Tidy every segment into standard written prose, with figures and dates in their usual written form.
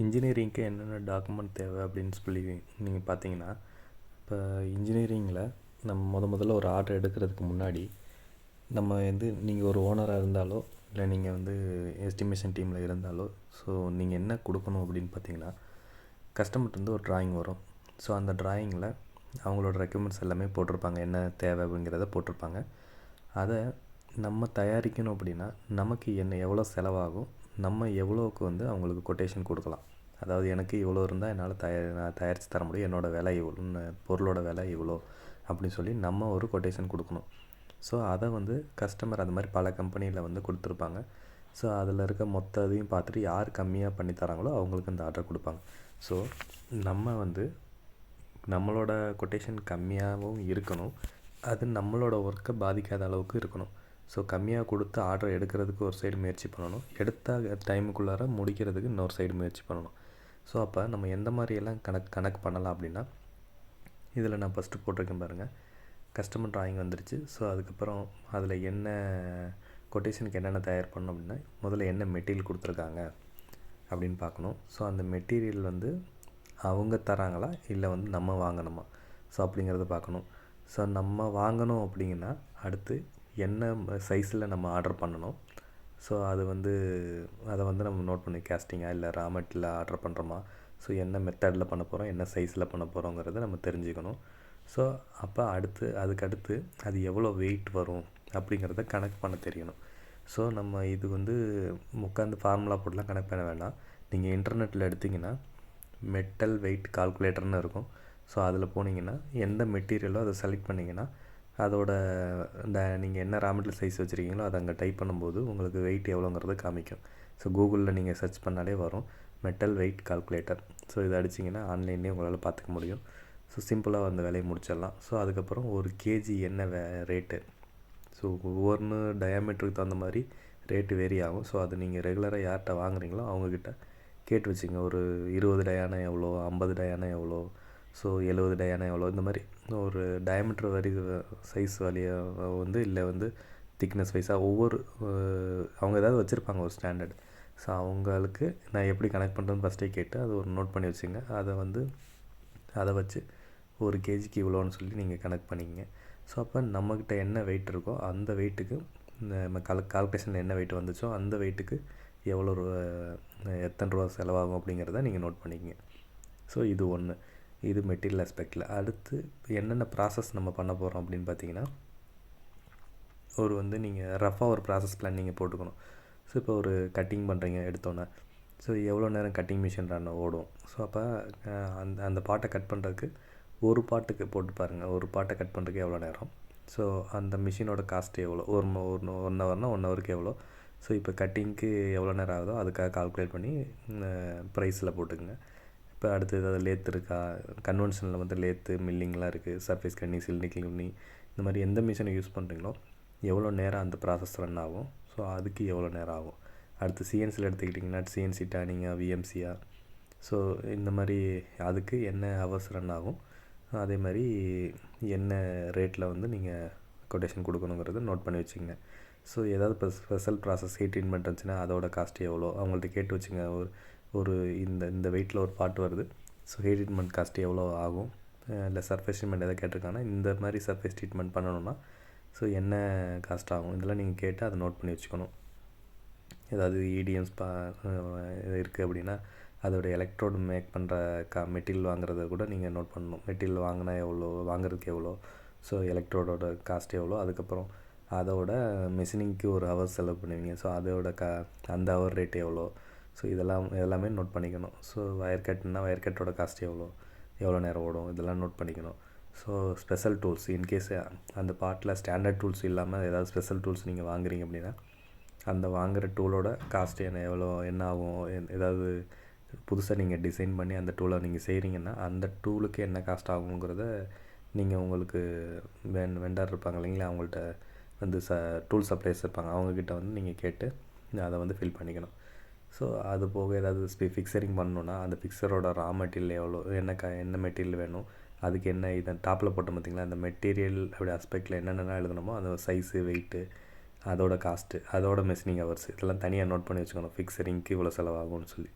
இன்ஜினியரிங்க்கு என்னென்ன டாக்குமெண்ட் தேவை அப்படின்னு சொல்லி நீங்கள் பார்த்தீங்கன்னா, இப்போ இன்ஜினியரிங்கில் நம்ம முதல்ல ஒரு ஆர்டர் எடுக்கிறதுக்கு முன்னாடி நம்ம நீங்கள் ஒரு ஓனராக இருந்தாலோ இல்லை நீங்கள் எஸ்டிமேஷன் டீமில் இருந்தாலோ, ஸோ நீங்கள் என்ன கொடுக்கணும் அப்படின்னு பார்த்தீங்கன்னா, கஸ்டமர்கிட்ட ஒரு ட்ராயிங் வரும். ஸோ அந்த ட்ராயிங்கில் அவங்களோட ரெக்யூர்மெண்ட்ஸ் எல்லாமே போட்டிருப்பாங்க, என்ன தேவை அப்படிங்கிறத போட்டிருப்பாங்க. அதை நம்ம தயாரிக்கணும் அப்படின்னா நமக்கு எவ்வளோ செலவாகும், நம்ம எவ்வளோவுக்கு அவங்களுக்கு கொட்டேஷன் கொடுக்கலாம். அதாவது எனக்கு இவ்வளோ இருந்தால் என்னால் நான் தயாரித்து தர முடியும், என்னோடய விலை இவ்வளோ, பொருளோட விலை இவ்வளோ அப்படின்னு சொல்லி நம்ம ஒரு கொட்டேஷன் கொடுக்கணும். ஸோ அதை கஸ்டமர் அது மாதிரி பல கம்பெனியில் கொடுத்துருப்பாங்க. ஸோ அதில் இருக்க மொத்த இதையும் பார்த்துட்டு யார் கம்மியாக பண்ணி தராங்களோ அவங்களுக்கு அந்த ஆர்டர் கொடுப்பாங்க. ஸோ நம்ம நம்மளோட கொட்டேஷன் கம்மியாகவும் இருக்கணும், அது நம்மளோட ஒர்க்கை பாதிக்காத அளவுக்கு இருக்கணும். ஸோ கம்மியாக கொடுத்து ஆர்டர் எடுக்கிறதுக்கு ஒரு சைடு முயற்சி பண்ணணும், எடுத்த டைமுக்குள்ளார முடிக்கிறதுக்கு இன்னொரு சைடு முயற்சி பண்ணணும். ஸோ அப்போ நம்ம எந்த மாதிரியெல்லாம் கணக்கு பண்ணலாம் அப்படின்னா, இதில் நான் ஃபஸ்ட்டு போட்டிருக்கேன் பாருங்கள், கஸ்டமர் ட்ராயிங் வந்துருச்சு. ஸோ அதுக்கப்புறம் அதில் என்ன கொட்டேஷனுக்கு என்னென்ன தயார் பண்ணணும் அப்படின்னா, முதல்ல என்ன மெட்டீரியல் கொடுத்துருக்காங்க அப்படின்னு பார்க்கணும். ஸோ அந்த மெட்டீரியல் அவங்க தராங்களா இல்லை நம்ம வாங்கணுமா, ஸோ அப்படிங்கிறத பார்க்கணும். ஸோ நம்ம வாங்கணும் அப்படிங்கன்னா அடுத்து என்ன சைஸில் நம்ம ஆர்டர் பண்ணணும். ஸோ அது அதை நம்ம நோட் பண்ணி கேஸ்டிங்காக இல்லை ரா மெட்டீரியல் ஆர்டர் பண்ணுறோமா, ஸோ என்ன மெத்தடில் பண்ண போகிறோம், என்ன சைஸில் பண்ண போகிறோங்கிறத நம்ம தெரிஞ்சுக்கணும். ஸோ அப்போ அதுக்கடுத்து அது எவ்வளோ வெயிட் வரும் அப்படிங்கிறத கணக்கு பண்ண தெரியணும். ஸோ நம்ம இது உட்காந்து ஃபார்முலா போட்டுலாம் கணக்கு பண்ண வேண்டாம். நீங்கள் இன்டர்நெட்டில் எடுத்திங்கன்னா மெட்டல் வெயிட் கால்குலேட்டர்னு இருக்கும். ஸோ அதில் போனீங்கன்னா எந்த மெட்டீரியலோ அதை செலக்ட் பண்ணிங்கன்னா அதோட நீங்கள் என்ன ரா மெட்டீரியல் சைஸ் வச்சுருக்கீங்களோ அதை அங்கே டைப் பண்ணும்போது உங்களுக்கு வெயிட் எவ்வளோங்கிறது காமிக்கும். ஸோ கூகுளில் நீங்கள் சர்ச் பண்ணாலே வரும் மெட்டல் வெயிட் கால்குலேட்டர். ஸோ இதை அடிச்சிங்கன்னா ஆன்லைன்லேயே உங்களால் பார்த்துக்க முடியும். ஸோ சிம்பிளாக அந்த வேலையை முடிச்சிடலாம். ஸோ அதுக்கப்புறம் ஒரு கேஜி என்ன ரேட்டு, ஸோ ஒவ்வொரு டயாமீட்டருக்கு தகுந்த மாதிரி ரேட்டு வேரி ஆகும். ஸோ அது நீங்கள் ரெகுலராக யார்கிட்ட வாங்குறீங்களோ அவங்கக்கிட்ட கேட்டு வச்சுங்க. ஒரு 20 டயானா எவ்வளோ, 50 டயானா எவ்வளோ, ஸோ 70 டயானா எவ்வளோ, இந்த மாதிரி ஒரு டயாமீட்டர் வரி சைஸ் வழியாக இல்லை திக்னஸ் வைஸாக ஒவ்வொரு அவங்க ஏதாவது வச்சுருப்பாங்க ஒரு ஸ்டாண்டர்ட். ஸோ அவங்களுக்கு நான் எப்படி கனெக்ட் பண்ணுறேன்னு ஃபஸ்ட்டே கேட்டு அதை ஒரு நோட் பண்ணி வச்சுங்க. அதை வச்சு ஒரு கேஜிக்கு இவ்வளோன்னு சொல்லி நீங்கள் கனெக்ட் பண்ணிக்கங்க. ஸோ அப்போ நம்மக்கிட்ட என்ன வெயிட் இருக்கோ அந்த வெயிட்டுக்கு நம்ம கால்குலேஷன் என்ன வெயிட் வந்துச்சோ அந்த வெயிட்டுக்கு எவ்வளோ எத்தனை ரூபா செலவாகும் அப்படிங்கிறத நீங்கள் நோட் பண்ணிக்கங்க. ஸோ இது ஒன்று, இது மெட்டீரியல் ஆஸ்பெக்டில். அடுத்து என்னென்ன ப்ராசஸ் நம்ம பண்ண போகிறோம் அப்படின்னு பார்த்தீங்கன்னா, நீங்கள் ரஃபாக ஒரு ப்ராசஸ் பிளான் நீங்கள் போட்டுக்கணும். ஸோ இப்போ ஒரு கட்டிங் பண்ணுறீங்க எடுத்தோன்னே, ஸோ எவ்வளோ நேரம் கட்டிங் மிஷின் ரன் ஓடும். ஸோ அப்போ அந்த பாட்டை கட் பண்ணுறதுக்கு ஒரு பாட்டுக்கு போட்டு பாருங்கள், ஒரு பாட்டை கட் பண்ணுறதுக்கு எவ்வளோ நேரம், ஸோ அந்த மிஷினோட காஸ்ட்டு எவ்வளோ, ஒரு 1 ஹவர்னால் 1 ஹவருக்கு எவ்வளோ, ஸோ இப்போ கட்டிங்க்கு எவ்வளோ நேரம் ஆகுதோ அதுக்காக கால்குலேட் பண்ணி ப்ரைஸில் போட்டுக்குங்க. இப்போ அடுத்தது அது லேத் இருக்கா, கன்வென்ஷனில் லேத்து மில்லிங்லாம் இருக்குது, சர்ஃபேஸ் கன்னி, சில்னி கிளினி, இந்த மாதிரி எந்த மிஷினை யூஸ் பண்ணுறீங்களோ எவ்வளோ நேரம் அந்த ப்ராசஸ் ரன் ஆகும், ஸோ அதுக்கு எவ்வளோ நேரம் ஆகும். அடுத்து சிஎன்சியில் எடுத்துக்கிட்டிங்கன்னா சிஎன்சி டேனிங்கா, விஎம்சியா, ஸோ இந்த மாதிரி அதுக்கு என்ன ஹவர்ஸ் ரன் ஆகும், அதே மாதிரி என்ன ரேட்டில் நீங்கள் கொட்டேஷன் கொடுக்கணுங்கிறத நோட் பண்ணி வச்சுங்க. ஸோ ஏதாவது இப்போ ஸ்பெஷல் ப்ராசஸ் ஹீட் ட்ரீட்மெண்ட் இருந்துச்சுன்னா அதோட காஸ்ட் எவ்வளோ அவங்கள்ட்ட கேட்டு வச்சுங்க. ஒரு இந்த வெயிட்டில் ஒரு பாட்டு வருது, ஸோ ஹீட் ட்ரீட்மெண்ட் காஸ்ட் எவ்வளோ ஆகும், இல்லை சர்ஃபேஸ் ட்ரீட்மெண்ட் எதாவது கேட்டிருக்காங்கன்னா இந்த மாதிரி சர்ஃபேஸ் ட்ரீட்மெண்ட் பண்ணணுன்னா ஸோ என்ன காஸ்ட் ஆகும், இதெல்லாம் நீங்கள் கேட்டு அதை நோட் பண்ணி வச்சுக்கணும். ஏதாவது இடிஎம்ஸ் இருக்குது அப்படின்னா அதோடய எலக்ட்ரோடு மேக் பண்ணுற மெட்டீரியல் வாங்குறத கூட நீங்கள் நோட் பண்ணணும். மெட்டீரியல் வாங்கினா எவ்வளோ, வாங்குறதுக்கு எவ்வளோ, ஸோ எலக்ட்ரோடோட காஸ்ட் எவ்வளோ, அதுக்கப்புறம் அதோட மிஷினிங்க்கு ஒரு ஹவர் செலவு பண்ணுவீங்க, ஸோ அதோட அந்த ஹவர் ரேட் எவ்வளோ, ஸோ எல்லாமே நோட் பண்ணிக்கணும். ஸோ வயர் கட்னா வயர் கட்டோட காஸ்ட் எவ்வளோ நேரம் ஓடும், இதெல்லாம் நோட் பண்ணிக்கணும். ஸோ ஸ்பெஷல் டூல்ஸ், இன்கேஸ் அந்த பார்ட்டில் ஸ்டாண்டர்ட் டூல்ஸ் இல்லாமல் ஏதாவது ஸ்பெஷல் டூல்ஸ் நீங்கள் வாங்குறீங்க அப்படின்னா அந்த வாங்குகிற டூலோட காஸ்ட் என்ன ஆகும், ஏதாவது புதுசாக நீங்கள் டிசைன் பண்ணி அந்த டூலை நீங்கள் செய்கிறீங்கன்னா அந்த டூலுக்கு என்ன காஸ்ட் ஆகுங்கிறத நீங்கள் உங்களுக்கு வெண்டார் இருப்பாங்க இல்லைங்களா, அவங்கள்ட்ட டூல் சப்ளைஸ் இருப்பாங்க, அவங்கக்கிட்ட நீங்கள் கேட்டு அதை ஃபில் பண்ணிக்கணும். ஸோ அது போக ஏதாவது ஃபிக்சரிங் பண்ணணுன்னா அந்த ஃபிக்சரோட ரா மெட்டீரியல் எவ்வளோ, என்ன மெட்டீரியல் வேணும், அதுக்கு என்ன இதை டாப்பில் போட்டோம் பார்த்திங்களா, அந்த மெட்டீரியல் அப்படி ஆஸ்பெக்டில் என்னென்ன எழுதணுமோ அந்த சைஸு, வெயிட்டு, அதோட காஸ்ட்டு, அதோட மெஷினிங் ஹவர்ஸ், இதெல்லாம் தனியாக நோட் பண்ணி வச்சுக்கணும். ஃபிக்சரிங்க்கு இவ்வளோ செலவாகும்னு சொல்லி.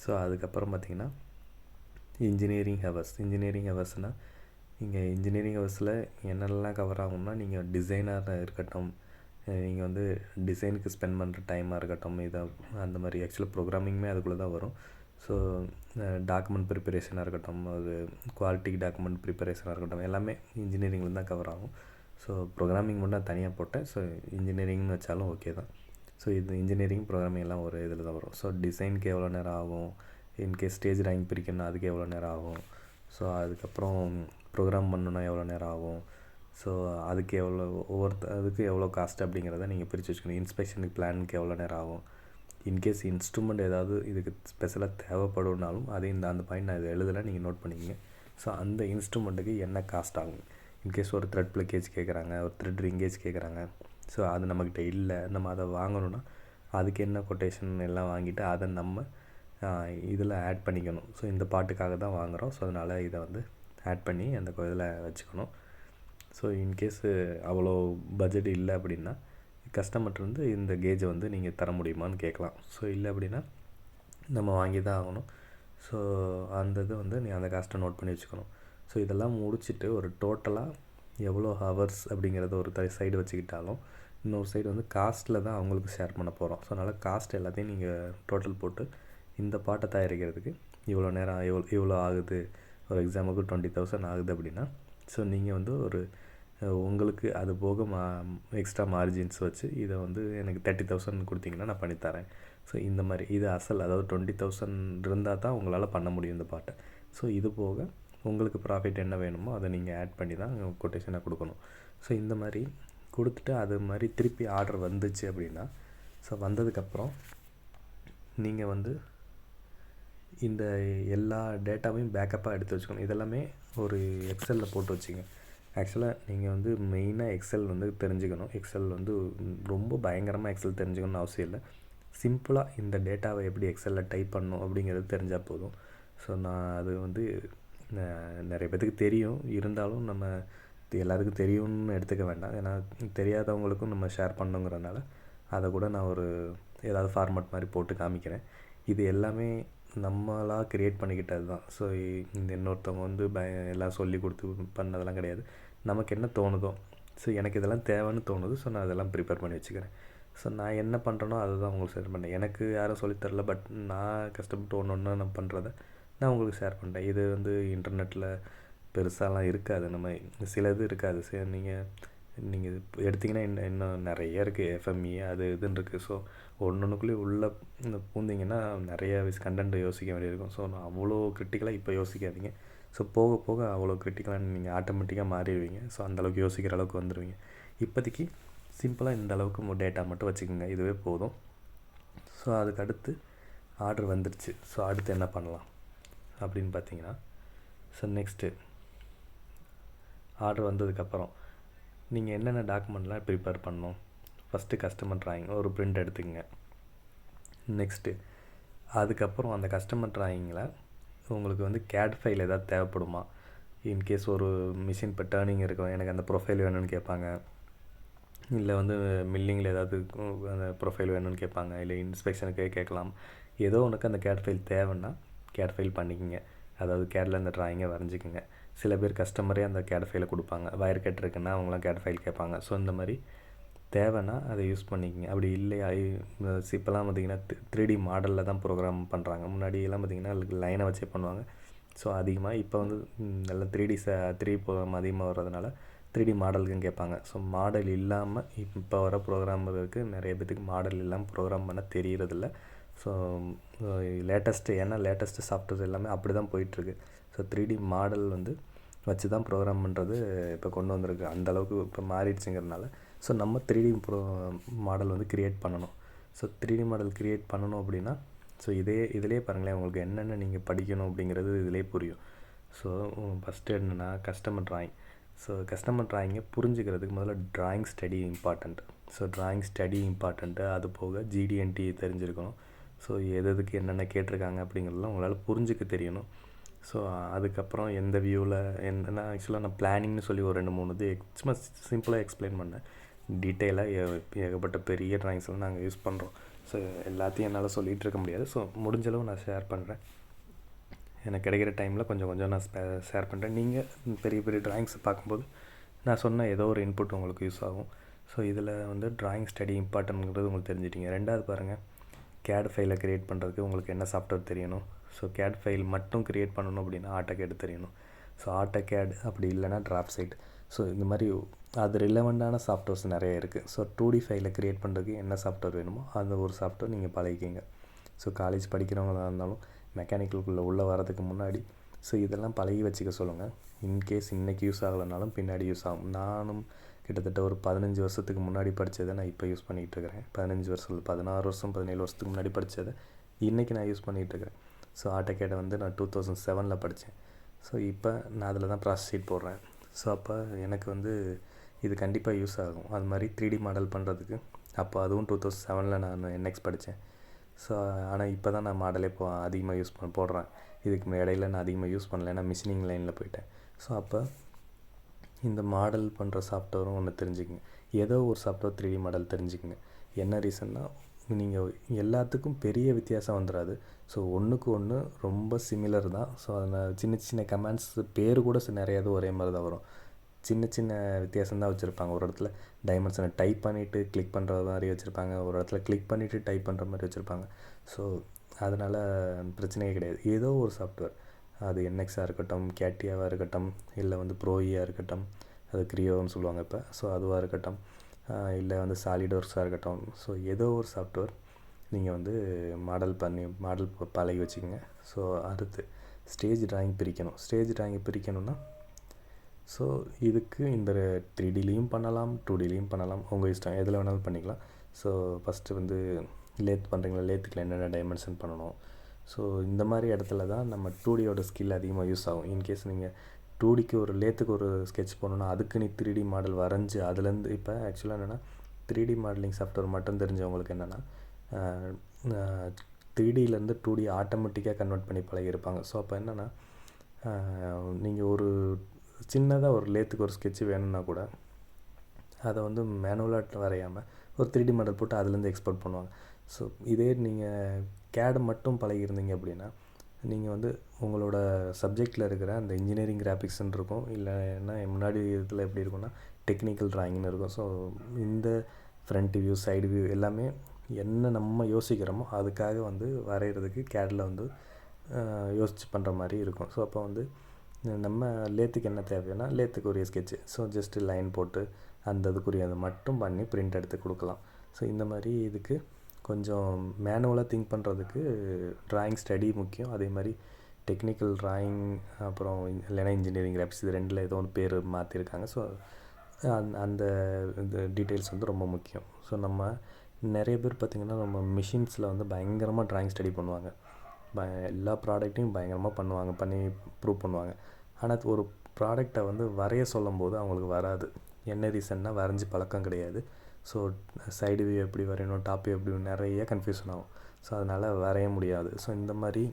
ஸோ அதுக்கப்புறம் பார்த்திங்கன்னா இன்ஜினியரிங் ஹவர்ஸ்னால் நீங்கள் இன்ஜினியரிங் ஹவர்ஸில் என்னெல்லாம் கவர் ஆகும்னா, நீங்கள் டிசைனராக இருக்கட்டும், நீங்கள் வந்து டிசைனுக்கு ஸ்பெண்ட் பண்ணுற டைமாக இருக்கட்டும், இதை அந்த மாதிரி ஆக்சுவலாக ப்ரோக்ராமிங்குமே அதுக்குள்ளே தான் வரும். ஸோ டாக்குமெண்ட் ப்ரிப்பரேஷனாக இருக்கட்டும், அது குவாலிட்டி டாக்குமெண்ட் ப்ரிப்பரேஷனாக இருக்கட்டும், எல்லாமே இன்ஜினியரிங்கில் தான் கவர் ஆகும். ஸோ ப்ரோக்ராமிங் மட்டும் நான் தனியாக போட்டேன். ஸோ இன்ஜினியரிங்னு வச்சாலும் ஓகே தான். ஸோ இது இன்ஜினியரிங் ப்ரோக்ராமிங் எல்லாம் ஒரு இதில் தான் வரும். ஸோ டிசைனுக்கு எவ்வளோ நேரம் ஆகும், இன்கேஸ் ஸ்டேஜ் ட்ராயிங் பிரிக்கணும்னா அதுக்கு எவ்வளோ நேரம் ஆகும், ஸோ அதுக்கப்புறம் ப்ரோக்ராம் பண்ணணுன்னா எவ்வளோ நேரம் ஆகும், ஸோ அதுக்கு எவ்வளோ அதுக்கு எவ்வளோ காஸ்ட் அப்படிங்கிறத நீங்கள் பிரித்து வச்சுக்கணும். இன்ஸ்பெக்ஷனுக்கு பிளானுக்கு எவ்வளோ நேரம் ஆகும், இன்கேஸ் இன்ஸ்ட்ருமெண்ட் ஏதாவது இதுக்கு ஸ்பெஷலாக தேவைப்படுனாலும் அதையும் அந்த பாயிண்ட் நான் இதை எழுதலை, நீங்கள் நோட் பண்ணிக்கிங்க. ஸோ அந்த இன்ஸ்ட்ருமெண்ட்டுக்கு என்ன காஸ்ட் ஆகும், இன்கேஸ் ஒரு த்ரெட் ப்ளக்கேஜ் கேட்குறாங்க, ஒரு த்ரெட் ரிங்கேஜ் கேட்குறாங்க, ஸோ அது நம்மக்கிட்ட இல்லை, நம்ம அதை வாங்கணுன்னா அதுக்கு என்ன கொட்டேஷன் எல்லாம் வாங்கிட்டு அதை நம்ம இதில் ஆட் பண்ணிக்கணும். ஸோ இந்த பாட்டுக்காக தான் வாங்குகிறோம், ஸோ அதனால் இதை வந்து ஆட் பண்ணி அந்த இதில் வச்சுக்கணும். ஸோ இன்கேஸு அவ்வளோ பட்ஜெட் இல்லை அப்படின்னா கஸ்டமர்கிட்ட வந்து இந்த கேஜை வந்து நீங்கள் தர முடியுமான்னு கேட்கலாம். ஸோ இல்லை அப்படின்னா நம்ம வாங்கி தான் ஆகணும். ஸோ அந்த இது வந்து நீ அந்த காஸ்ட்டை நோட் பண்ணி வச்சுக்கணும். ஸோ இதெல்லாம் முடிச்சுட்டு ஒரு டோட்டலாக எவ்வளோ ஹவர்ஸ் அப்படிங்கிறத ஒரு சைடு வச்சுக்கிட்டாலும் இன்னொரு சைடு வந்து காஸ்ட்டில் தான் அவங்களுக்கு ஷேர் பண்ண போகிறோம். ஸோ அதனால் காஸ்ட் எல்லாத்தையும் நீங்கள் டோட்டல் போட்டு இந்த பாட்டை தயாரிக்கிறதுக்கு இவ்வளோ நேரம் இவ்வளோ ஆகுது, ஒரு எக்ஸாம்பிளுக்கு 20,000 ஆகுது அப்படின்னா, ஸோ நீங்கள் வந்து ஒரு உங்களுக்கு அது போக எக்ஸ்ட்ரா மார்ஜின்ஸ் வச்சு இதை வந்து எனக்கு 30,000 கொடுத்தீங்கன்னா நான் பண்ணித்தரேன். ஸோ இந்த மாதிரி இது அசல், அதாவது 20,000 இருந்தால் தான் உங்களால் பண்ண முடியும் இந்த பாட்டை. ஸோ இது போக உங்களுக்கு ப்ராஃபிட் என்ன வேணுமோ அதை நீங்கள் ஆட் பண்ணி தான் கொட்டேஷனாக கொடுக்கணும். ஸோ இந்த மாதிரி கொடுத்துட்டு அது மாதிரி திருப்பி ஆர்டர் வந்துச்சு அப்படின்னா, ஸோ வந்ததுக்கப்புறம் நீங்கள் வந்து இந்த எல்லா டேட்டாவையும் பேக்கப்பாக எடுத்து வச்சுக்கணும். இதெல்லாமே ஒரு எக்ஸலில் போட்டு வச்சுங்க. ஆக்சுவலாக நீங்கள் வந்து மெயினாக எக்ஸல் வந்து தெரிஞ்சுக்கணும். எக்ஸல் வந்து ரொம்ப பயங்கரமாக எக்ஸல் தெரிஞ்சுக்கணும்னு அவசியம் இல்லை. சிம்பிளாக இந்த டேட்டாவை எப்படி எக்ஸலில் டைப் பண்ணணும் அப்படிங்கிறது தெரிஞ்சால் போதும். ஸோ நான் அது வந்து நிறைய பேத்துக்கு தெரியும், இருந்தாலும் நம்ம எல்லாருக்கும் தெரியும்னு எடுத்துக்க வேண்டாம். ஏன்னா தெரியாதவங்களுக்கும் நம்ம ஷேர் பண்ணணுங்கிறனால அதை கூட நான் ஒரு ஏதாவது ஃபார்மேட் மாதிரி போட்டு காமிக்கிறேன். இது எல்லாமே நம்மளாக க்ரியேட் பண்ணிக்கிட்டது தான். ஸோ இந்த இன்னொருத்தவங்க வந்து எல்லாம் சொல்லி கொடுத்து பண்ணதெல்லாம் கிடையாது. நமக்கு என்ன தோணுதோ, ஸோ எனக்கு இதெல்லாம் தேவைன்னு தோணுது, ஸோ நான் அதெல்லாம் ப்ரிப்பேர் பண்ணி வச்சுக்கிறேன். ஸோ நான் என்ன பண்ணுறேனோ அதை தான் உங்களுக்கு ஷேர் பண்ணேன். எனக்கு யாரும் சொல்லித்தரல, பட் நான் கஷ்டப்பட்டு ஒன்று ஒன்று நான் பண்ணுறத நான் உங்களுக்கு ஷேர் பண்ணுறேன். இது வந்து இன்டர்நெட்டில் பெருசாலாம் இருக்காது, நம்ம சில இது இருக்காது. சரி, நீங்கள் எடுத்திங்கன்னா இன்னும் நிறைய இருக்குது, எஃப்எம்இ அது இதுன்னு இருக்குது. ஸோ ஒன்றுக்குள்ளேயே உள்ளே பூந்திங்கன்னா நிறைய கண்டென்ட் யோசிக்க வேண்டியிருக்கும். ஸோ நான் அவ்வளோ கிரிட்டிக்கலாக இப்போ யோசிக்காதீங்க. ஸோ போக போக அவ்வளோ கிரிட்டிக்கலாக நீங்கள் ஆட்டோமேட்டிக்காக மாறிடுவீங்க. ஸோ அந்தளவுக்கு யோசிக்கிற அளவுக்கு வந்துடுவீங்க. இப்போதைக்கு சிம்பிளாக இந்த அளவுக்கு டேட்டா மட்டும் வச்சுக்கோங்க, இதுவே போதும். ஸோ அதுக்கு அடுத்து ஆர்டர் வந்துடுச்சு. ஸோ அடுத்து என்ன பண்ணலாம் அப்படின்னு பார்த்தீங்கன்னா, ஸோ நெக்ஸ்ட்டு ஆர்டர் வந்ததுக்கப்புறம் நீங்கள் என்னென்ன டாக்குமெண்ட்லாம் ப்ரிப்பேர் பண்ணணும். ஃபஸ்ட்டு கஸ்டமர் ட்ராயிங் ஒரு பிரிண்ட் எடுத்துக்கங்க. நெக்ஸ்ட்டு அதுக்கப்புறம் அந்த கஸ்டமர் ட்ராயிங்கில் உங்களுக்கு வந்து கேட் ஃபைல் ஏதாவது தேவைப்படுமா, இன்கேஸ் ஒரு மிஷின் இப்போ டேர்னிங் இருக்கும், எனக்கு அந்த ப்ரொஃபைல் வேணும்னு கேட்பாங்க, இல்லை வந்து மில்லிங்கில் ஏதாவது அந்த ப்ரொஃபைல் வேணும்னு கேட்பாங்க, இல்லை இன்ஸ்பெக்ஷனுக்கே கேட்கலாம். ஏதோ உனக்கு அந்த கேட் ஃபைல் தேவைன்னா கேட் ஃபைல் பண்ணிக்கோங்க. அதாவது கேடில் அந்த ட்ராயிங்கை வரைஞ்சிக்கோங்க. சில பேர் கஸ்டமரே அந்த கேட் ஃபைலை கொடுப்பாங்க, வயர் கட் இருக்குன்னா அவங்களாம் கேட் ஃபைல் கேட்பாங்க. ஸோ இந்த மாதிரி தேவைன்னா அதை யூஸ் பண்ணிக்கோங்க. அப்படி இல்லையா, இப்போலாம் பார்த்திங்கன்னா 3D மாடலில் தான் ப்ரோக்ராம் பண்ணுறாங்க. முன்னாடியெல்லாம் பார்த்திங்கன்னா லைனை வச்சே பண்ணுவாங்க. ஸோ அதிகமாக இப்போ வந்து நல்லா 3D ப்ரோக்ராம் அதிகமாக வர்றதுனால 3D மாடலுக்கும் கேட்பாங்க. ஸோ மாடல் இல்லாமல் இப்போ வர ப்ரோக்ராமருக்கு நிறைய பேத்துக்கு மாடல் இல்லாமல் ப்ரோக்ராம் பண்ண தெரியறதில்ல. ஸோ லேட்டஸ்ட்டு சாஃப்ட்வேர் எல்லாமே அப்படி தான் போயிட்டுருக்கு. ஸோ 3D மாடல் வந்து வச்சு தான் ப்ரோக்ராம் பண்ணுறது இப்போ கொண்டு வந்திருக்கு. அந்தளவுக்கு இப்போ மாறிடுச்சுங்கிறதுனால ஸோ நம்ம 3D மாடல் வந்து க்ரியேட் பண்ணணும். ஸோ 3D மாடல் க்ரியேட் பண்ணணும் அப்படின்னா, ஸோ இதிலே பாருங்களேன், உங்களுக்கு என்னென்ன நீங்கள் படிக்கணும் அப்படிங்கிறது இதிலே புரியும். ஸோ ஃபஸ்ட்டு என்னென்னா கஸ்டமர் ட்ராயிங். ஸோ கஸ்டமர் ட்ராயிங்கை புரிஞ்சுக்கிறதுக்கு முதல்ல drawing study important. So drawing study important. அது போக GD&T தெரிஞ்சிருக்கணும். ஸோ எதுக்கு என்னென்ன கேட்டிருக்காங்க அப்படிங்கிறதெல்லாம் உங்களால் புரிஞ்சுக்க தெரியணும். ஸோ அதுக்கப்புறம் எந்த வியூவில் என்னென்னா, ஆக்சுவலாக நான் பிளானிங்னு சொல்லி ஒரு 2-3 இது சும்மா சிம்பிளாக எக்ஸ்பிளைன் பண்ணேன். டீட்டெயிலாக ஏகப்பட்ட பெரிய ட்ராயிங்ஸ்லாம் நாங்கள் யூஸ் பண்ணுறோம். ஸோ எல்லாத்தையும் என்னால் சொல்லிகிட்டு இருக்க முடியாது. ஸோ முடிஞ்சளவு நான் ஷேர் பண்ணுறேன். எனக்கு கிடைக்கிற டைமில் கொஞ்சம் கொஞ்சம் நான் ஷேர் பண்ணுறேன். நீங்கள் பெரிய பெரிய ட்ராயிங்ஸை பார்க்கும்போது நான் சொன்ன ஏதோ ஒரு இன்புட் உங்களுக்கு யூஸ் ஆகும். ஸோ இதில் வந்து ட்ராயிங் ஸ்டடி இம்பார்ட்டன்ட்ங்கிறது உங்களுக்கு தெரிஞ்சிட்டிங்க. ரெண்டாவது பாருங்கள், கேட் ஃபைலை க்ரியேட் பண்ணுறதுக்கு உங்களுக்கு என்ன சாஃப்ட்வேர் தெரியணும். ஸோ கேட் ஃபைல் மட்டும் க்ரியேட் பண்ணணும் அப்படின்னா ஆட்டோகேட் தெரியணும். ஸோ ஆட்டோகேட் அப்படி இல்லைனா டிராஃப்ட்சைட். ஸோ இந்த மாதிரி அது ரிலவெண்ட்டான சாஃப்ட்வேர்ஸ் நிறைய இருக்குது. ஸோ 2D ஃபைலை க்ரியேட் பண்ணுறதுக்கு என்ன சாஃப்ட்வேர் வேணுமோ அந்த ஒரு சாஃப்ட்வேர் நீங்கள் பழகிக்கிங்க. ஸோ காலேஜ் படிக்கிறவங்களா இருந்தாலும் மெக்கானிக்கலுக்குள்ளே உள்ளே வரதுக்கு முன்னாடி ஸோ இதெல்லாம் பழகி வச்சுக்க சொல்லுங்கள். இன்கேஸ் இன்றைக்கி யூஸ் ஆகலைனாலும் பின்னாடி யூஸ் ஆகும். நானும் கிட்டத்தட்ட ஒரு 15 வருஷத்துக்கு முன்னாடி படித்ததை நான் இப்போ யூஸ் பண்ணிகிட்ருக்கிறேன். 15 வருஷம் 16 வருஷம் 17 வருஷத்துக்கு முன்னாடி படித்ததை இன்றைக்கி நான் யூஸ் பண்ணிகிட்ருக்கிறேன். ஸோ ஆட்டோகேடை வந்து நான் 2007 படித்தேன். ஸோ இப்போ நான் அதில் தான் ப்ராசஸ் ஷீட் போடுறேன். ஸோ அப்போ எனக்கு வந்து இது கண்டிப்பாக யூஸ் ஆகும். அது மாதிரி 3D மாடல் பண்ணுறதுக்கு அப்போ அதுவும் 2007 நான் NX படித்தேன். ஸோ ஆனால் இப்போ தான் நான் மாடலே அதிகமாக யூஸ் போடுறேன். இதுக்கு இடையில நான் அதிகமாக யூஸ் பண்ணல, ஏன்னா மிஷினிங் லைனில் போயிட்டேன். ஸோ அப்போ இந்த மாடல் பண்ணுற சாஃப்ட்வேரும் ஒன்று தெரிஞ்சுக்கங்க. ஏதோ ஒரு சாஃப்ட்வேர் 3D மாடல் தெரிஞ்சுக்கங்க. என்ன ரீசன்னா, நீங்கள் எல்லாத்துக்கும் பெரிய வித்தியாசம் வந்துடாது. ஸோ ஒன்றுக்கு ஒன்று ரொம்ப சிமிலர் தான். ஸோ அதில் சின்ன சின்ன கமெண்ட்ஸ் பேர் கூட நிறையா இது ஒரே மாதிரி தான் வரும். சின்ன சின்ன வித்தியாசம் தான் வச்சுருப்பாங்க. ஒரு இடத்துல டைமென்ஷனை டைப் பண்ணிவிட்டு கிளிக் பண்ணுற மாதிரி வச்சுருப்பாங்க, ஒரு இடத்துல கிளிக் பண்ணிவிட்டு டைப் பண்ணுற மாதிரி வச்சுருப்பாங்க. ஸோ அதனால் பிரச்சனையே கிடையாது. ஏதோ ஒரு சாஃப்ட்வேர், அது NXஆக இருக்கட்டும், கேட்டியாவாக இருக்கட்டும், இல்லை வந்து ப்ரோயாக இருக்கட்டும், அது க்ரியோன்னு சொல்லுவாங்க இப்போ. ஸோ அதுவாக இருக்கட்டும், இல்லை வந்து சாலிட்வொர்க்ஸாக இருக்கட்டும். ஸோ ஏதோ ஒரு சாஃப்ட்வேர் நீங்கள் வந்து மாடல் பழகி வச்சுக்கோங்க. ஸோ அடுத்து ஸ்டேஜ் ட்ராயிங் பிரிக்கணும். ஸ்டேஜ் ட்ராயிங்கை பிரிக்கணும்னா ஸோ இதுக்கு இந்த 3Dலேயும் பண்ணலாம், 2Dலேயும் பண்ணலாம், உங்கள் இஷ்டம், எதில் வேணாலும் பண்ணிக்கலாம். ஸோ ஃபஸ்ட்டு வந்து லேத் பண்ணுறீங்களா, லேத்துக்கில் என்னென்ன டைமென்ஷன் பண்ணணும். ஸோ இந்த மாதிரி இடத்துல தான் நம்ம 2Dயோட ஸ்கில் அதிகமாக யூஸ் ஆகும். இன்கேஸ் நீங்கள் 2Dக்கு ஒரு லேத்துக்கு ஒரு ஸ்கெட்ச் பண்ணணுன்னா அதுக்கு நீ 3D மாடல் வரைஞ்சி அதுலேருந்து இப்போ ஆக்சுவலாக என்னென்னா 3D மாடலிங் சாஃப்ட்வேர் மட்டும் தெரிஞ்சவங்களுக்கு என்னென்னா 3Dலேருந்து 2D ஆட்டோமேட்டிக்காக கன்வெர்ட் பண்ணி பழகியிருப்பாங்க. ஸோ அப்போ என்னென்னா நீங்கள் ஒரு சின்னதாக ஒரு லேத்துக்கு ஒரு ஸ்கெட்சு வேணும்னா கூட அதை வந்து மேனுவலாக வரையாமல் ஒரு 3D மாடல் போட்டு அதுலேருந்து எக்ஸ்போர்ட் பண்ணுவாங்க. ஸோ இதே நீங்கள் கேடு மட்டும் பழகியிருந்தீங்க அப்படின்னா நீங்கள் வந்து உங்களோட சப்ஜெக்டில் இருக்கிற அந்த இன்ஜினியரிங் கிராஃபிக்ஸ்ன்னு இருக்கும், இல்லைன்னா முன்னாடி இதில் எப்படி இருக்குன்னா டெக்னிக்கல் ட்ராயிங்னு இருக்கும். ஸோ இந்த ஃப்ரண்ட் வியூ, சைடு வியூ எல்லாமே என்ன நம்ம யோசிக்கிறோமோ அதுக்காக வந்து வரைகிறதுக்கு கேடில் வந்து யோசித்து பண்ணுற மாதிரி இருக்கும். ஸோ அப்போ வந்து நம்ம லேத்துக்கு என்ன தேவைன்னா லேத்துக்கு உரிய ஸ்கெட்சு, ஸோ ஜஸ்ட்டு லைன் போட்டு அந்த இதுக்குரியதை மட்டும் பண்ணி பிரிண்ட் எடுத்து கொடுக்கலாம். ஸோ இந்த மாதிரி இதுக்கு கொஞ்சம் மேனுவலாக திங்க் பண்ணுறதுக்கு ட்ராயிங் ஸ்டடி முக்கியம். அதே மாதிரி டெக்னிக்கல் ட்ராயிங், அப்புறம் இல்லைனா இன்ஜினியரிங் கிராஃபிக்ஸ், இது ரெண்டில் ஏதோ ஒன்று பேர் மாற்றிருக்காங்க. ஸோ அந்த இந்த டீட்டெயில்ஸ் வந்து ரொம்ப முக்கியம். ஸோ நம்ம நிறைய பேர் பார்த்திங்கன்னா நம்ம மிஷின்ஸில் வந்து பயங்கரமாக ட்ராயிங் ஸ்டடி பண்ணுவாங்க. எல்லா ப்ராடக்ட்டையும் பயங்கரமாக பண்ணி ப்ரூவ் பண்ணுவாங்க. ஆனால் ஒரு ப்ராடக்டை வந்து வரைய சொல்லும்போது அவங்களுக்கு வராது. என்ன ரீசன்னா வரைஞ்சி பழக்கம் கிடையாது. ஸோ சைடு வியூ எப்படி வரையணும், டாப் வியூ எப்படி, நிறைய கன்ஃபியூஷன் ஆகும். ஸோ அதனால் வரைய முடியாது. ஸோ இந்த மாதிரி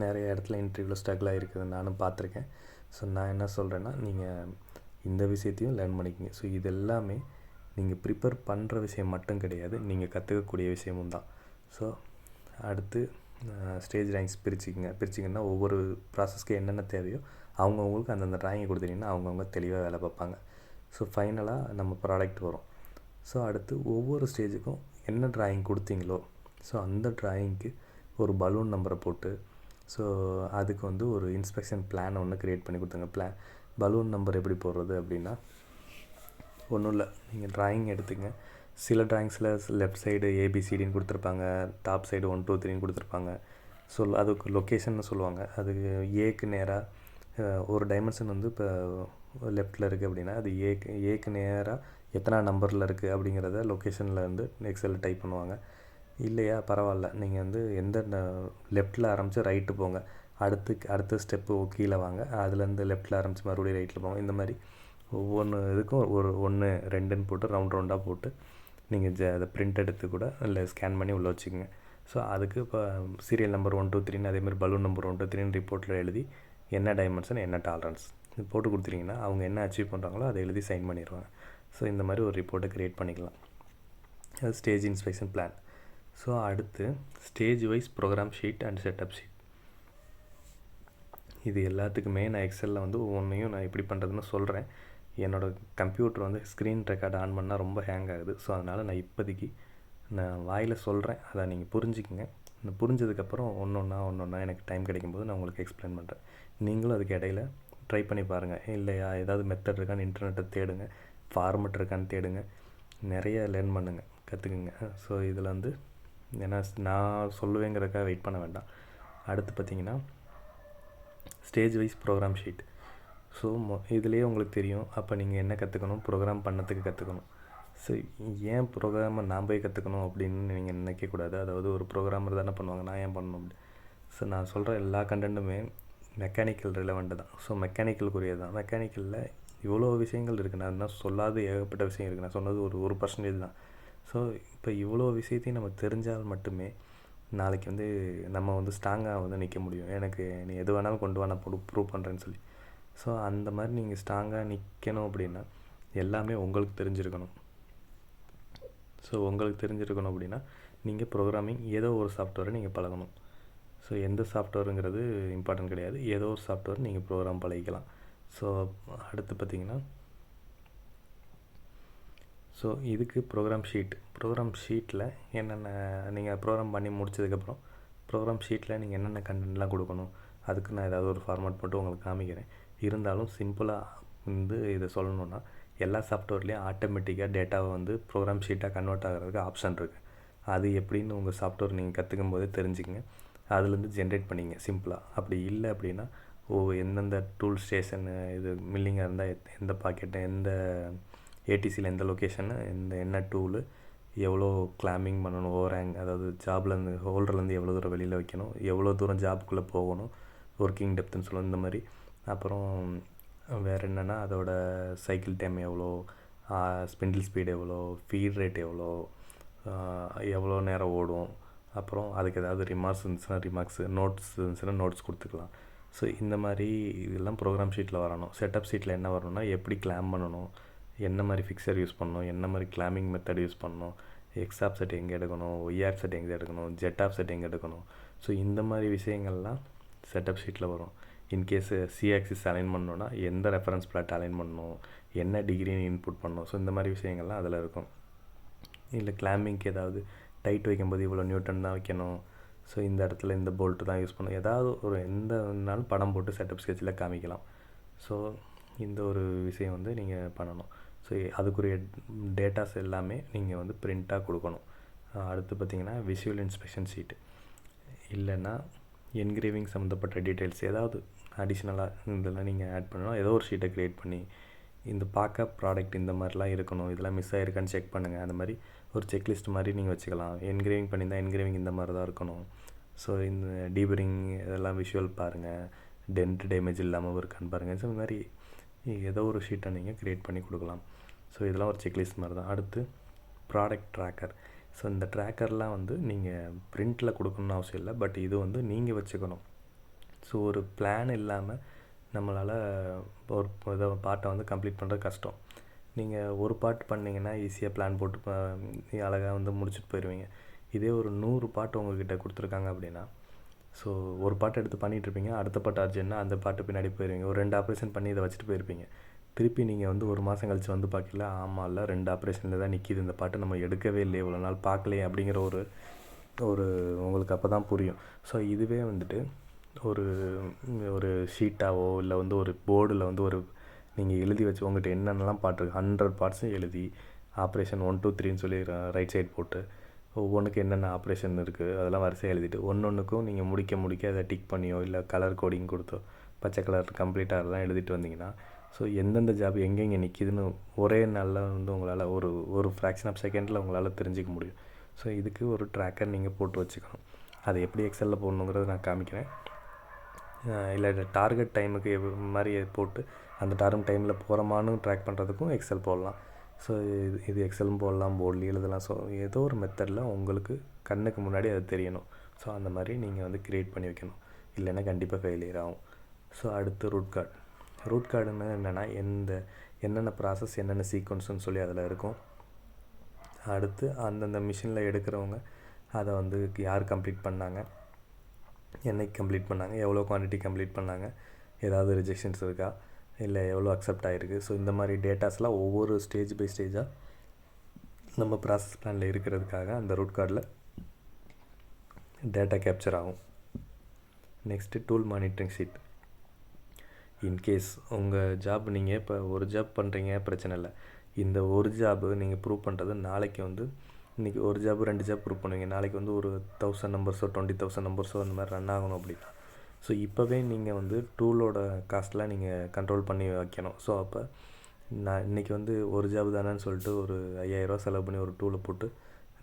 நிறைய இடத்துல இன்டர்வியூவில் ஸ்ட்ரகிள் ஆகிருக்குது, நானும் பார்த்துருக்கேன். ஸோ நான் என்ன சொல்கிறேன்னா, நீங்கள் இந்த விஷயத்தையும் லேர்ன் பண்ணிக்கங்க. ஸோ இது எல்லாமே நீங்கள் ப்ரிப்பேர் பண்ணுற விஷயம் மட்டும் கிடையாது, நீங்கள் கற்றுக்கக்கூடிய விஷயமும் தான். ஸோ அடுத்து ஸ்டேஜ் ட்ராயிங்ஸ் பிரிச்சிங்கன்னா ஒவ்வொரு ப்ராசஸ்க்கு என்னென்ன தேவையோ அவங்கவுங்களுக்கு அந்தந்த ட்ராயிங்கை கொடுத்துட்டிங்கன்னா அவங்கவுங்க தெளிவாக வேலை பார்ப்பாங்க. ஸோ ஃபைனலாக நம்ம ப்ராடக்ட் வரும். ஸோ அடுத்து ஒவ்வொரு ஸ்டேஜுக்கும் என்ன ட்ராயிங் கொடுத்தீங்களோ ஸோ அந்த ட்ராயிங்க்கு ஒரு பலூன் நம்பரை போட்டு ஸோ அதுக்கு வந்து ஒரு இன்ஸ்பெக்ஷன் பிளான் ஒன்று க்ரியேட் பண்ணி கொடுத்துங்க. பலூன் நம்பர் எப்படி போடுறது அப்படின்னா ஒன்றும் இல்லை, நீங்கள் ட்ராயிங் எடுத்துங்க. சில ட்ராயிங்ஸில் லெஃப்ட் சைடு ABCDன்னு கொடுத்துருப்பாங்க, டாப் சைடு 1 2 3ன்னு கொடுத்துருப்பாங்க. ஸோ அதுக்கு லொக்கேஷன்னு சொல்லுவாங்க. அதுக்கு ஏக்கு நேராக ஒரு டைமென்ஷன் வந்து இப்போ லெஃப்ட்டில் இருக்குது அப்படின்னா அது ஏக்கு நேராக எத்தனை நம்பரில் இருக்குது அப்படிங்கிறத லொக்கேஷனில் வந்து எக்ஸலில் டைப் பண்ணுவாங்க. இல்லையா பரவாயில்ல, நீங்கள் வந்து எந்த லெஃப்ட்டில் ஆரம்பித்து ரைட்டு போங்க, அடுத்த ஸ்டெப்பு கீழே வாங்க, அதுலேருந்து லெஃப்ட்டில் ஆரம்பித்து மறுபடியும் ரைட்டில் போங்க. இந்த மாதிரி ஒவ்வொன்று இதுக்கும் ஒரு 1 2ன்னு போட்டு ரவுண்டாக போட்டு நீங்கள் அதை பிரிண்ட் எடுத்து கூட இல்லை ஸ்கேன் பண்ணி உள்ளே வச்சுக்கோங்க. ஸோ அதுக்கு இப்போ சீரியல் நம்பர் 1 2 3ன்னு அதேமாதிரி பலூன் நம்பர் 1 2 3ன்னு ரிப்போர்ட்டில் எழுதி என்ன டைமென்ஷன் என்ன டாலரன்ஸ் இது போட்டு கொடுத்துட்டிங்கன்னா அவங்க என்ன அச்சீவ் பண்ணுறாங்களோ அதை எழுதி சைன் பண்ணிடுவாங்க. ஸோ இந்த மாதிரி ஒரு ரிப்போர்ட்டை க்ரியேட் பண்ணிக்கலாம். அது ஸ்டேஜ் இன்ஸ்பெக்ஷன் பிளான். ஸோ அடுத்து stage wise program sheet and setup sheet. இது எல்லாத்துக்குமே நான் எக்ஸலில் வந்து ஒவ்வொன்றையும் நான் எப்படி பண்ணுறதுன்னு சொல்கிறேன். என்னோடய கம்ப்யூட்டர் வந்து ஸ்க்ரீன் ரெக்கார்ட் ஆன் பண்ணால் ரொம்ப ஹேங் ஆகுது. ஸோ அதனால் நான் இப்போதைக்கு நான் வாயில் சொல்கிறேன், அதை நீங்கள் புரிஞ்சுக்குங்க. இந்த புரிஞ்சதுக்கப்புறம் ஒன்று எனக்கு டைம் கிடைக்கும்போது நான் உங்களுக்கு எக்ஸ்பிளைன் பண்ணுறேன். நீங்களும் அதுக்கு இடையில ட்ரை பண்ணி பாருங்கள். இல்லையா ஏதாவது மெத்தட் இருக்கான்னு இன்டர்நெட்டை தேடுங்க, ஃபார்மெட் இருக்கான்னு தேடுங்க, நிறைய லேர்ன் பண்ணுங்கள், கற்றுக்குங்க. ஸோ இதில் வந்து ஏன்னா நான் சொல்லுவேங்கிறதுக்காக வெயிட் பண்ண வேண்டாம். அடுத்து பார்த்திங்கன்னா stage wise program sheet. So இதுலேயே உங்களுக்கு தெரியும் அப்போ நீங்கள் என்ன கற்றுக்கணும், ப்ரோக்ராம் பண்ணத்துக்கு கற்றுக்கணும். ஸோ ஏன் ப்ரோக்ராமை நான் போய் கற்றுக்கணும் அப்படின்னு நீங்கள் நினைக்கக்கூடாது. அதாவது ஒரு ப்ரோக்ராமர் தானே பண்ணுவாங்க, நான் ஏன் பண்ணணும் அப்படி. ஸோ நான் சொல்கிற எல்லா கண்டென்ட்டுமே மெக்கானிக்கல் ரிலவெண்ட்டு தான். ஸோ மெக்கானிக்கலுக்குரியது தான். மெக்கானிக்கலில் இவ்வளோ விஷயங்கள் இருக்குது. நான் தான் சொல்லாத ஏகப்பட்ட விஷயம் இருக்குது. நான் சொன்னது ஒரு பர்சன்டேஜ் தான். ஸோ இப்போ இவ்வளோ விஷயத்தையும் நம்ம தெரிஞ்சால் மட்டுமே நாளைக்கு வந்து நம்ம வந்து ஸ்ட்ராங்காக வந்து நிற்க முடியும். எனக்கு நீ எது வேணாலும் கொண்டு வா, நான் ப்ரூவ் பண்ணுறேன்னு சொல்லி. ஸோ அந்த மாதிரி நீங்கள் ஸ்ட்ராங்காக நிற்கணும் அப்படின்னா எல்லாமே உங்களுக்கு தெரிஞ்சிருக்கணும். ஸோ உங்களுக்கு தெரிஞ்சிருக்கணும் அப்படின்னா நீங்கள் ப்ரோக்ராமிங் ஏதோ ஒரு சாஃப்ட்வேரை நீங்கள் பழகணும். ஸோ எந்த சாஃப்ட்வேருங்கிறது இம்பார்ட்டன்ட் கிடையாது. ஏதோ ஒரு சாஃப்ட்வேர் நீங்கள் ப்ரோக்ராம் பழகிக்கலாம். ஸோ அடுத்து பார்த்திங்கன்னா ஸோ இதுக்கு ப்ரோக்ராம் ஷீட்டில் என்னென்ன நீங்கள் ப்ரோக்ராம் பண்ணி முடிச்சதுக்கப்புறம் ப்ரோக்ராம் ஷீட்டில் நீங்கள் என்னென்ன கண்டென்ட்லாம் கொடுக்கணும், அதுக்கு நான் ஏதாவது ஒரு ஃபார்மேட் போட்டு உங்களுக்கு காமிக்கிறேன். இருந்தாலும் சிம்பிளாக வந்து இதை சொல்லணுன்னா எல்லா சாஃப்ட்வேர்லேயும் ஆட்டோமேட்டிக்காக டேட்டாவை வந்து ப்ரோக்ராம் ஷீட்டாக கன்வெர்ட் ஆகிறதுக்கு ஆப்ஷன் இருக்குது. அது எப்படின்னு உங்கள் சாஃப்ட்வேர் நீங்கள் கற்றுக்கும் போதே தெரிஞ்சுக்கங்க. அதுலேருந்து ஜென்ரேட் பண்ணிங்க சிம்பிளாக. அப்படி இல்லை அப்படின்னா எந்தெந்த டூல் ஸ்டேஷனு இது மில்லிங்காக இருந்தால் எந்த பாக்கெட்டு, எந்த ஏடிசியில் எந்த லொக்கேஷனு, என்ன டூலு, எவ்வளோ கிளாம்பிங் பண்ணணும், அதாவது ஜாப்லேருந்து ஹோல்டர்லேருந்து எவ்வளோ தூரம் வெளியில் வைக்கணும், எவ்வளோ தூரம் ஜாப்புக்குள்ளே போகணும், ஒர்க்கிங் டெப்த்துன்னு சொல்லுவோம் இந்த மாதிரி. அப்புறம் வேறு என்னென்னா அதோட சைக்கிள் டைம் எவ்வளோ, ஸ்பிண்டில் ஸ்பீடு எவ்வளோ, ஃபீட் ரேட் எவ்வளோ நேரம் ஓடும், அப்புறம் அதுக்கு ஏதாவது ரிமார்க்ஸ் இருந்துச்சுன்னா நோட்ஸ் இருந்துச்சுன்னா நோட்ஸ் கொடுத்துக்கலாம். ஸோ இந்த மாதிரி இதெல்லாம் ப்ரோக்ராம் ஷீட்டில் வரணும். செட்டப் ஷீட்டில் என்ன வரணும்னா எப்படி கிளாம் பண்ணணும், என்ன மாதிரி ஃபிக்சர் யூஸ் பண்ணணும், என்ன மாதிரி கிளாம்பிங் மெத்தட் யூஸ் பண்ணணும், எக்ஸ் ஆப்செட் எங்கே எடுக்கணும், ஒய் ஆப்செட் எங்கே எடுக்கணும், ஜெட் ஆப்செட் எங்கே எடுக்கணும். ஸோ இந்த மாதிரி விஷயங்கள்லாம் செட்டப் ஷீட்டில் வரும். இன்கேஸ் சி ஆக்சிஸ் அலைன் பண்ணணுன்னா எந்த ரெஃபரன்ஸ் பிளாட் அலைன் பண்ணணும், என்ன டிகிரின்னு இன்புட் பண்ணணும். ஸோ இந்த மாதிரி விஷயங்கள்லாம் அதில் இருக்கும். இல்லை கிளாம்பிங்க்கு ஏதாவது டைட் வைக்கும்போது இவ்வளோ நியூட்டன் தான் வைக்கணும், ஸோ இந்த இடத்துல இந்த போல்ட்டு தான் யூஸ் பண்ணணும், ஏதாவது ஒரு எந்த நாள் படம் போட்டு செட்டப் ஸ்கெட்சில் காமிக்கலாம். ஸோ இந்த ஒரு விஷயம் வந்து நீங்கள் பண்ணணும். ஸோ அதுக்குரிய டேட்டாஸ் எல்லாமே நீங்கள் வந்து பிரிண்ட்டாக கொடுக்கணும். அடுத்து பார்த்திங்கன்னா விஷுவல் இன்ஸ்பெக்ஷன் ஷீட்டு, இல்லைன்னா என்கிரேவிங் சம்மந்தப்பட்ட டீட்டெயில்ஸ் ஏதாவது அடிஷ்னலாக இதெல்லாம் நீங்கள் ஆட் பண்ணணும். ஏதோ ஒரு ஷீட்டை க்ரியேட் பண்ணி இந்த பார்க்க ப்ராடக்ட் இந்த மாதிரிலாம் இருக்கணும், இதெல்லாம் மிஸ் ஆகிருக்கான்னு செக் பண்ணுங்கள். அந்த மாதிரி ஒரு செக்லிஸ்ட் மாதிரி நீங்கள் வச்சுக்கலாம். என்கிரேவிங் பண்ணியிருந்தால் என்கிரேவிங் இந்த மாதிரி தான் இருக்கணும். ஸோ இந்த டீபரிங் இதெல்லாம் விஷுவல் பாருங்கள், டென்ட் டேமேஜ் இல்லாமல் இருக்கான்னு பாருங்கள். ஸோ இந்த மாதிரி ஏதோ ஒரு ஷீட்டை நீங்கள் க்ரியேட் பண்ணி கொடுக்கலாம். ஸோ இதெல்லாம் ஒரு செக்லிஸ்ட் மாதிரி தான். அடுத்து ப்ராடக்ட் ட்ராக்கர். ஸோ இந்த ட்ராக்கர்லாம் வந்து நீங்கள் பிரிண்டில் கொடுக்கணுன்னு அவசியம் இல்லை, பட் இது வந்து நீங்கள் வச்சுக்கணும். ஸோ ஒரு பிளான் இல்லாமல் நம்மளால் ஒரு இதை பார்ட்டை வந்து கம்ப்ளீட் பண்ணுறது கஷ்டம். நீங்கள் ஒரு பார்ட் பண்ணிங்கன்னா ஈஸியாக பிளான் போட்டு அழகாக வந்து முடிச்சுட்டு போயிடுவீங்க. இதே ஒரு 100 பார்ட் உங்கள்கிட்ட கொடுத்துருக்காங்க அப்படின்னா, ஸோ ஒரு பாட்டு எடுத்து பண்ணிகிட்ருப்பீங்க, அடுத்த பாட்டு அர்ஜென்ட்னா அந்த பாட்டு பின்னாடி போயிடுவீங்க. ஒரு 2 ஆப்ரேஷன் பண்ணி இதை வச்சுட்டு போயிருப்பீங்க. திருப்பி நீங்கள் வந்து ஒரு மாதம் கழித்து வந்து பார்க்கல, ஆமாம் இல்லை 2 ஆப்ரேஷனில் தான் நிற்கிது, இந்த பாட்டு நம்ம எடுக்கவே இல்லையே, இவ்வளோ நாள் பார்க்கலையே அப்படிங்கிற ஒரு உங்களுக்கு அப்போ தான் புரியும். ஸோ இதுவே வந்துட்டு ஒரு ஷீட்டாவோ இல்லை வந்து ஒரு போர்டில் வந்து நீங்கள் எழுதி வச்சு உங்கள்கிட்ட என்னென்னலாம் பாட்டு இருக்குது 100 பார்ட்ஸும் எழுதி ஆப்ரேஷன் 1 2 3ன்னு சொல்லி ரைட் சைட் போட்டு ஒவ்வொன்றுக்கு என்னென்ன ஆப்ரேஷன் இருக்குது அதெல்லாம் வரிசையாக எழுதிட்டு ஒன்றுக்கும் நீங்கள் முடிக்க அதை டிக் பண்ணியோ இல்லை கலர் கோடிங் கொடுத்தோ பச்சை கலர் கம்ப்ளீட்டாக அதெல்லாம் எழுதிட்டு வந்தீங்கன்னா, ஸோ எந்தெந்த ஜாப் எங்கெங்கே நிற்கிதுன்னு ஒரே நாளில் வந்து உங்களால் ஒரு ஃப்ராக்ஷன் ஆஃப் செகண்டில் உங்களால் தெரிஞ்சிக்க முடியும். ஸோ இதுக்கு ஒரு ட்ராக்கர் நீங்கள் போட்டு வச்சுக்கணும். அதை எப்படி எக்ஸலில் போடணுங்கிறத நான் காமிக்கிறேன். இல்லை டார்கெட் டைமுக்கு மாதிரி போட்டு அந்த டார்கெட் டைமில் போகிறோமான்னு ட்ராக் பண்ணுறதுக்கும் எக்ஸல் போடலாம். ஸோ இது எக்ஸலும் போடலாம், போர்ட்லேயும் எழுதலாம். ஸோ ஏதோ ஒரு மெத்தடில் உங்களுக்கு கண்ணுக்கு முன்னாடி அது தெரியணும். ஸோ அந்த மாதிரி நீங்கள் வந்து க்ரியேட் பண்ணி வைக்கணும், இல்லைன்னா கண்டிப்பாக ஃபெயிலியர் ஆகும். ஸோ அடுத்து ரூட் கார்டுன்னு என்னென்னா என்னென்ன ப்ராசஸ் என்னென்ன சீக்வன்ஸ்னு சொல்லி அதில் இருக்கும். அடுத்து அந்தந்த மிஷினில் எடுக்கிறவங்க அதை வந்து யார் கம்ப்ளீட் பண்ணாங்க, என்னைக்கு கம்ப்ளீட் பண்ணாங்க, எவ்வளோ குவான்டிட்டி கம்ப்ளீட் பண்ணாங்க, ஏதாவது ரிஜெக்ஷன்ஸ் இருக்கா, இல்லை எவ்வளோ அக்செப்ட் ஆகிருக்கு. ஸோ இந்த மாதிரி டேட்டாஸ்லாம் ஒவ்வொரு ஸ்டேஜ் பை ஸ்டேஜாக நம்ம ப்ராசஸ் பிளானில் இருக்கிறதுக்காக அந்த ரூட் கார்டில் டேட்டா கேப்சர் ஆகும். Next tool monitoring sheet. In case உங்கள் ஜாப் நீங்கள் இப்போ ஒரு ஜாப் பண்ணுறீங்க, பிரச்சனை இல்லை. இந்த ஒரு ஜாப்பு நீங்கள் ப்ரூவ் பண்ணுறது நாளைக்கு வந்து இன்றைக்கி ஒரு ஜாப் 2 ஜாப் ப்ரூவ் பண்ணுவீங்க, நாளைக்கு வந்து ஒரு 1000 நம்பர்ஸோ 20,000 நம்பர்ஸோ அந்த மாதிரி ரன் ஆகணும் அப்படின்னா, ஸோ இப்போவே நீங்கள் வந்து டூலோட காஸ்ட்லாம் நீங்கள் கண்ட்ரோல் பண்ணி வைக்கணும். ஸோ அப்போ நான் இன்றைக்கி வந்து ஒரு ஜாப் தானேன்னு சொல்லிட்டு ஒரு 5000 செலவு பண்ணி ஒரு டூலை போட்டு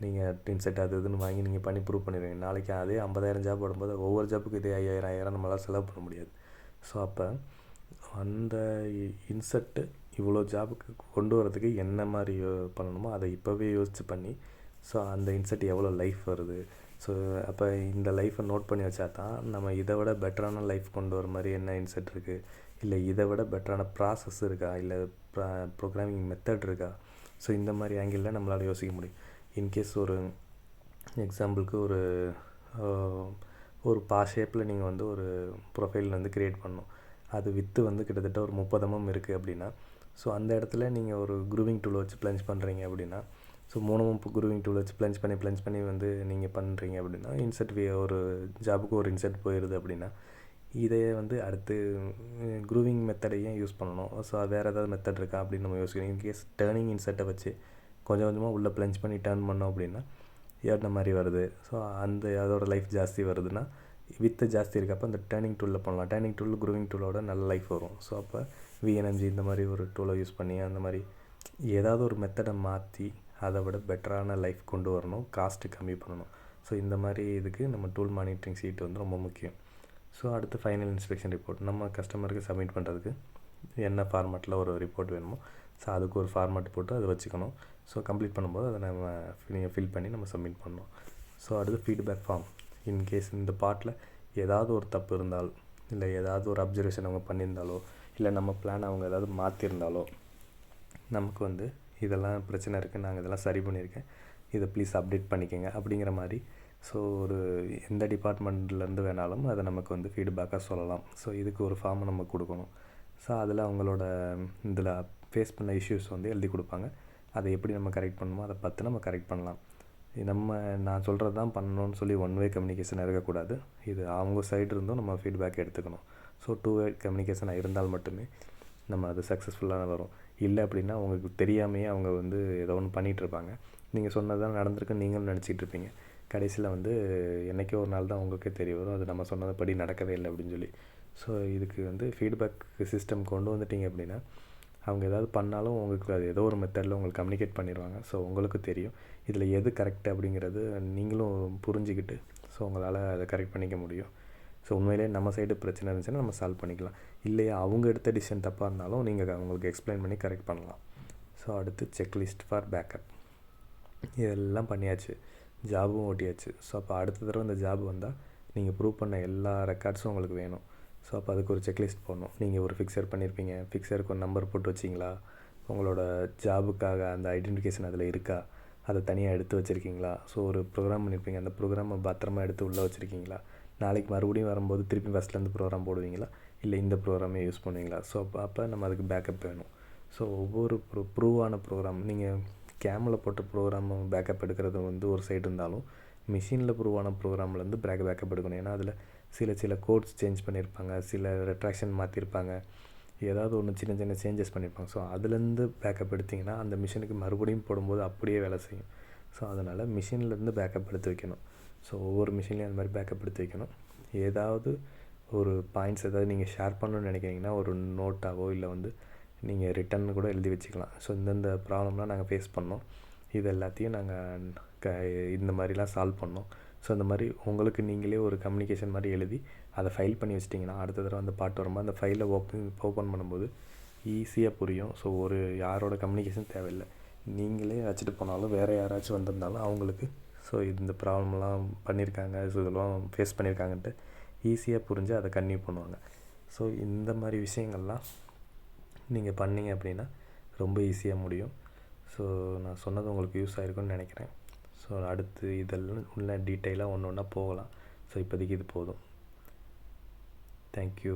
நீங்கள் இன்செட் அது இதுன்னு வாங்கி நீங்கள் பண்ணி ப்ரூவ் பண்ணிடுவீங்க. நாளைக்கு அதே 50,000 ஜாப் போடும்போது ஒவ்வொரு ஜாப்புக்கு இதே 5000 நம்மளால் செலவு பண்ண முடியாது. ஸோ அப்போ அந்த இன்செட்டு இவ்வளோ ஜாபுக்கு கொண்டு வரதுக்கு என்ன மாதிரி பண்ணணுமோ அதை இப்போவே யோசித்து பண்ணி, ஸோ அந்த இன்செட் எவ்வளோ லைஃப் வருது, ஸோ அப்போ இந்த லைஃப்பை நோட் பண்ணி வச்சா தான் நம்ம இதை விட பெட்டரான லைஃப் கொண்டு வர மாதிரி என்ன இன்செட் இருக்குது, இல்லை இதை விட பெட்டரான ப்ராசஸ் இருக்கா, இல்லை ப்ரோக்ராமிங் மெத்தட் இருக்கா, ஸோ இந்த மாதிரி ஆங்கிளில் நம்மளால் யோசிக்க முடியும். இன்கேஸ் ஒரு எக்ஸாம்பிளுக்கு ஒரு ஷேப்பில் நீங்கள் வந்து ஒரு ப்ரொஃபைல் வந்து க்ரியேட் பண்ணணும். அது வித்து வந்து கிட்டத்தட்ட ஒரு 30 mm இருக்குது அப்படின்னா, ஸோ அந்த இடத்துல நீங்கள் ஒரு குரூவிங் டூல் வச்சு ப்ளஞ்ச் பண்ணுறீங்க அப்படின்னா, ஸோ 3 mm குரூவிங் டூல் வச்சு ப்ளஞ்ச் பண்ணி வந்து நீங்கள் பண்ணுறீங்க அப்படின்னா, இன்செட் ஒரு ஜாபுக்கு ஒரு இன்செட் போயிடுது அப்படின்னா, இதை வந்து அடுத்து குரூவிங் மெத்தடையும் யூஸ் பண்ணணும். ஸோ வேறு ஏதாவது மெத்தட் இருக்கா அப்படின்னு நம்ம யோசிக்கணும். இன்கேஸ் டேர்னிங் இன்செட்டை வச்சு கொஞ்சம் கொஞ்சமாக உள்ளே ப்ளஞ்ச் பண்ணி டேர்ன் பண்ணோம் அப்படின்னா ஏறின மாதிரி வருது. ஸோ அதோட லைஃப் ஜாஸ்தி வருதுன்னா வித்து ஜாஸ்தி இருக்கப்போ அந்த டேர்னிங் டூலில் பண்ணலாம். டேர்னிங் டூல் குரூவிங் டூலோட நல்ல லைஃப் வரும். ஸோ அப்போ VNMG இந்த மாதிரி ஒரு டூலை யூஸ் பண்ணி அந்த மாதிரி ஏதாவது ஒரு மெத்தடை மாற்றி அதை விட பெட்டரான லைஃப் கொண்டு வரணும், காஸ்ட்டு கம்மி பண்ணணும். ஸோ இந்த மாதிரி இதுக்கு நம்ம டூல் மானிட்டரிங் ஷீட் வந்து ரொம்ப முக்கியம். ஸோ அடுத்து ஃபைனல் இன்ஸ்பெக்ஷன் ரிப்போர்ட். நம்ம கஸ்டமருக்கு சப்மிட் பண்ணுறதுக்கு என்ன ஃபார்மேட்டில் ஒரு ரிப்போர்ட் வேணுமோ, ஸோ அதுக்கு ஒரு ஃபார்மேட் போட்டு அதை வச்சுக்கணும். ஸோ கம்ப்ளீட் பண்ணும்போது அதை நம்ம ஃபில் பண்ணி நம்ம சப்மிட் பண்ணணும். ஸோ அடுத்து ஃபீட்பேக் ஃபார்ம். இன்கேஸ் இந்த பார்ட்டில் ஏதாவது ஒரு தப்பு இருந்தால், இல்லை ஏதாவது ஒரு அப்சர்வேஷன் அவங்க பண்ணியிருந்தாலோ, இல்லை நம்ம பிளான் அவங்க ஏதாவது மாற்றிருந்தாலோ, நமக்கு வந்து இதெல்லாம் பிரச்சனை இருக்குது, நாங்கள் இதெல்லாம் சரி பண்ணியிருக்கேன், இதை ப்ளீஸ் அப்டேட் பண்ணிக்கோங்க அப்படிங்கிற மாதிரி. ஸோ ஒரு எந்த டிபார்ட்மெண்ட்லேருந்து வேணாலும் அதை நமக்கு வந்து ஃபீட்பேக்காக சொல்லலாம். ஸோ இதுக்கு ஒரு ஃபார்மை நம்ம கொடுக்கணும். ஸோ அதில் அவங்களோட இதில் ஃபேஸ் பண்ண இஷ்யூஸ் வந்து எழுதி கொடுப்பாங்க. அதை எப்படி நம்ம கரெக்ட் பண்ணணுமோ அதை பார்த்து நம்ம கரெக்ட் பண்ணலாம். நான் சொல்கிறது தான் பண்ணணும்னு சொல்லி ஒன் வே கம்யூனிகேஷன் இருக்கக்கூடாது. இது அவங்க சைடு இருந்தும் நம்ம ஃபீட்பேக் எடுத்துக்கணும். ஸோ 2 வே கம்யூனிகேஷனாக இருந்தால் மட்டுமே நம்ம அது சக்ஸஸ்ஃபுல்லாக வரும். இல்லை அப்படின்னா அவங்களுக்கு தெரியாமையே அவங்க வந்து ஏதோ ஒன்று பண்ணிகிட்ருப்பாங்க. நீங்கள் சொன்னது தான் நடந்திருக்குன்னு நீங்களும் நினச்சிட்டு இருப்பீங்க. கடைசியில் வந்து என்றைக்கோ ஒரு நாள் தான் உங்களுக்கே தெரிய வரும், அது நம்ம சொன்னதுபடி நடக்கவே இல்லை அப்படின்னு சொல்லி. ஸோ இதுக்கு வந்து ஃபீட்பேக் சிஸ்டம் கொண்டு வந்துட்டிங்க அப்படின்னா அவங்க ஏதாவது பண்ணாலும் உங்களுக்கு அது ஏதோ ஒரு மெத்தடில் உங்களுக்கு கம்யூனிகேட் பண்ணிடுவாங்க. ஸோ உங்களுக்கு தெரியும் இதில் எது கரெக்ட் அப்படிங்கிறது நீங்களும் புரிஞ்சுக்கிட்டு ஸோ உங்களால் அதை கரெக்ட் பண்ணிக்க முடியும். ஸோ உண்மையிலே நம்ம சைடு பிரச்சனை இருந்துச்சுன்னா நம்ம சால்வ் பண்ணிக்கலாம். இல்லையா அவங்க எடுத்த டிசிஷன் தப்பாக இருந்தாலும் நீங்கள் அவங்களுக்கு எக்ஸ்பிளைன் பண்ணி கரெக்ட் பண்ணலாம். ஸோ அடுத்து செக்லிஸ்ட் ஃபார் பேக்கப். இதெல்லாம் பண்ணியாச்சு, ஜாபும் ஓட்டியாச்சு. ஸோ அப்போ அடுத்த தடவை இந்த ஜாப் வந்தால் நீங்கள் ப்ரூவ் பண்ண எல்லா ரெக்கார்ட்ஸும் உங்களுக்கு வேணும். ஸோ அப்போ அதுக்கு ஒரு செக்லிஸ்ட் போடணும். நீங்கள் ஒரு ஃபிக்ஸர் பண்ணியிருப்பீங்க, ஃபிக்ஸருக்கு ஒரு நம்பர் போட்டு வச்சிங்களா, உங்களோட ஜாபுக்காக அந்த ஐடென்டிஃபிகேஷன் அதில் இருக்கா, அதை தனியாக எடுத்து வச்சுருக்கீங்களா, ஸோ ஒரு ப்ரோக்ராம் பண்ணியிருப்பீங்க, அந்த ப்ரோக்ராமை பத்திரமா எடுத்து உள்ளே வச்சுருக்கீங்களா, நாளைக்கு மறுபடியும் வரும்போது திருப்பி ஃபஸ்ட்லேருந்து ப்ரோக்ராம் போடுவீங்களா, இல்லை இந்த ப்ரோக்ராமே யூஸ் பண்ணுவீங்களா. ஸோ அப்போ நம்ம அதுக்கு பேக்கப் வேணும். ஸோ ஒவ்வொரு ப்ரூவான ப்ரோக்ராம் நீங்கள் கேமில் போட்ட ப்ரோக்ராம் பேக்கப் எடுக்கிறது வந்து ஒரு சைடு இருந்தாலும், மிஷினில் ப்ரூவான ப்ரோக்ராம்லேருந்து பேக்கப் எடுக்கணும். ஏன்னா அதில் சில கோட்ஸ் சேஞ்ச் பண்ணியிருப்பாங்க, சில ரெட்ராக்ஷன் மாற்றிருப்பாங்க, ஏதாவது ஒன்று சின்ன சின்ன சேஞ்சஸ் பண்ணியிருப்பாங்க. ஸோ அதுலேருந்து பேக்கப் எடுத்திங்கன்னா அந்த மிஷினுக்கு மறுபடியும் போடும்போது அப்படியே வேலை செய்யும். ஸோ அதனால் மிஷின்லேருந்து பேக்கப் எடுத்து வைக்கணும். ஸோ ஒவ்வொரு மிஷின்லேயும் அந்த மாதிரி பேக்கப் எடுத்து வைக்கணும். ஏதாவது ஒரு பாயிண்ட்ஸ் ஏதாவது நீங்கள் ஷேர் பண்ணணும்னு நினைக்கிறீங்கன்னா ஒரு நோட்டாவோ இல்லை வந்து நீங்கள் ரிட்டன் கூட எழுதி வச்சுக்கலாம். ஸோ இந்தந்த ப்ராப்ளம்லாம் நாங்கள் ஃபேஸ் பண்ணோம், இது எல்லாத்தையும் நாங்கள் இந்த மாதிரிலாம் சால்வ் பண்ணோம். ஸோ இந்த மாதிரி உங்களுக்கு நீங்களே ஒரு கம்யூனிகேஷன் மாதிரி எழுதி அதை ஃபைல் பண்ணி வச்சிட்டிங்கன்னா அடுத்த தடவை அந்த பாட்டு வரும்போது அந்த ஃபைலை ஓப்பன் பண்ணும்போது ஈஸியாக புரியும். ஸோ யாரோட கம்யூனிகேஷன் தேவையில்லை, நீங்களே வச்சுட்டு போனாலும் வேறு யாராச்சும் வந்திருந்தாலும் அவங்களுக்கு ஸோ இந்த ப்ராப்ளம்லாம் பண்ணியிருக்காங்க, ஸோ இதெல்லாம் ஃபேஸ் பண்ணியிருக்காங்கன்ட்டு ஈஸியாக புரிஞ்சு அதை கன்டினியூ பண்ணுவாங்க. ஸோ இந்த மாதிரி விஷயங்கள்லாம் நீங்கள் பண்ணிங்க அப்படின்னா ரொம்ப ஈஸியாக முடியும். ஸோ நான் சொன்னது உங்களுக்கு யூஸ் ஆகிருக்குன்னு நினைக்கிறேன். ஸோ அடுத்து இதெல்லாம் உள்ள டீட்டெயிலாக ஒன்று ஒன்றா போகலாம். ஸோ இப்போதைக்கு இது போதும். தேங்க்யூ.